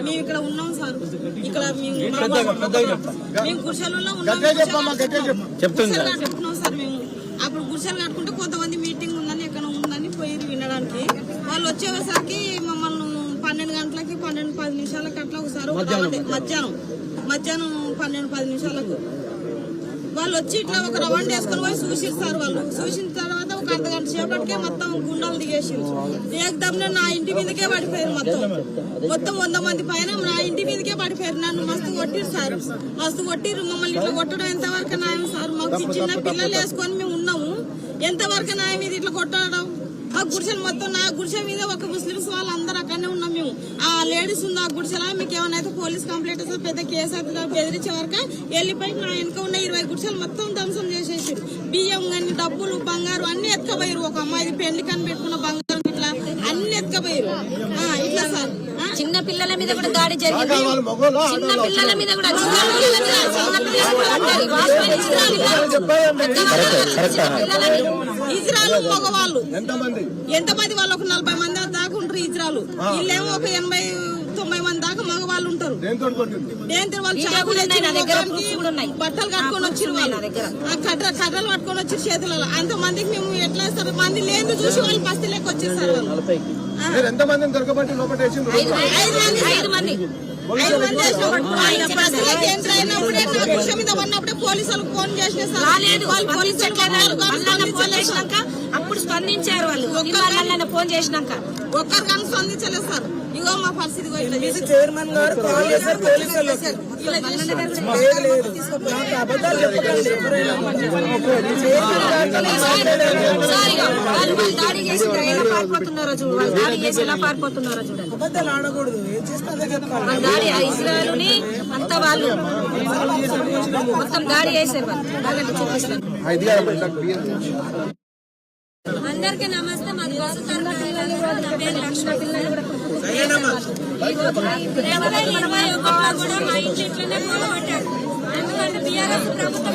మేము ఇక్కడ ఉన్నాం సార్, ఇక్కడ మేము గుడిసెలలో కట్టుకున్నాం సార్. మేము అప్పుడు గుడిసెలు కట్టుకుంటే కొంతమంది మీటింగ్ ఉందని ఎక్కడ ఉందని పోయి వినడానికి వాళ్ళు వచ్చేసరికి మమ్మల్ని 12 గంటలకి 12-10 నిమిషాలకి అట్లా ఒకసారి మధ్యాహ్నం 12-10 నిమిషాలకు వాళ్ళు వచ్చి ఇట్లా ఒక రౌండ్ వేసుకొని పోయి చూసిస్తారు. వాళ్ళు చూసిన తర్వాత ఒక అర్ధగంట సేపటికే మొత్తం గుండాలు దిగేసారు. ఏకదమ్నే నా ఇంటి మీదకే పడిపోయారు. మొత్తం 100 మంది పైన నా ఇంటి మీదకే పడిపోయారు. నన్ను మస్తు కొట్టిరు సార్, మస్తు కొట్టిరు. మమ్మల్ని ఇట్లా కొట్టడం ఎంతవరకు న్యాయం సార్? మాకు చిన్న పిల్లలు వేసుకొని మేము ఉన్నాము, ఎంతవరకు న్యాయం ఇది ఇట్లా కొట్టడం? ఆ గుడిసెలు మొత్తం నా గుడిసె మీద ఒక ముస్లిమ్స్ వాళ్ళు అందరూ అక్కడనే ఉన్నాం మేము. ఆ లేడీస్ ఉంది ఆ గుడిసెలా, మీకు ఏమైనా అయితే పోలీస్ కంప్లైంట్ వస్తే పెద్ద కేసు అవుతుందా బెదిరించే వరకు వెళ్ళిపోయి నా వెనక ఉన్న 20 గుడిసెలు మొత్తం ధ్వంసం చేసేసారు. బియ్యం కానీ డబ్బులు బంగారు అన్ని ఎత్తుకపోయారు. ఒక అమ్మాయి పెళ్లి కని పెట్టుకున్న బంగారం ఇట్లా అన్ని ఎత్తుకపోయారు. ఇట్లా సార్ చిన్న పిల్లల మీద కూడా దాడి జరిగింది. చిన్న పిల్లల మీద కూడా ఇజ్రాయల్ మగవాళ్ళు ఎంతమంది వాళ్ళు ఒక 40 మంది దాకా ఉంటారు. ఇజ్రాయల్ వీళ్ళేమో ఒక 80-90 మంది దాకా మగవాళ్ళు ఉంటారు. బట్టలు కట్టుకొని వచ్చారు వాళ్ళు, కర్రలు పట్టుకొని వచ్చారు చేతులలో. అంతమందికి మేము ఎట్లా వేస్తారు? మంది లేదు చూసి వాళ్ళు బస్తీ లెక్క వచ్చేసారు. వాళ్ళు 5 మంది ఉన్నప్పుడే పోలీసులకు ఫోన్ చేసినాక అప్పుడు స్పందించారు వాళ్ళు. ఫోన్ చేసినాక ఒక్కరు కానీ స్పందించలేదు సార్. ఇగో మా పరిస్థితి చైర్మన్ గారు కాల్ చేశారు, పోలీసులు దాడి చేసి ఎలా పారిపోతున్నారో చూడండి. దాడి చేసి ఎలా పారిపోతున్నారో చూడండి. అబద్ధాలు ఆడకూడదు, ఏం చేస్తారో చెప్పాలి. దాడి ఇజ్రాయెల్ని అంతా వాళ్ళు మొత్తం దాడి చేశారు. వాళ్ళు చూపిస్తారు. అందరికీ నమస్తే. మాది లక్ష్మ పిల్లలు కూడా 2021 కూడా మా ఇంటి ఇట్లనే పోగొట్టారు. ఎందుకంటే బీఆర్ఎస్ ప్రభుత్వం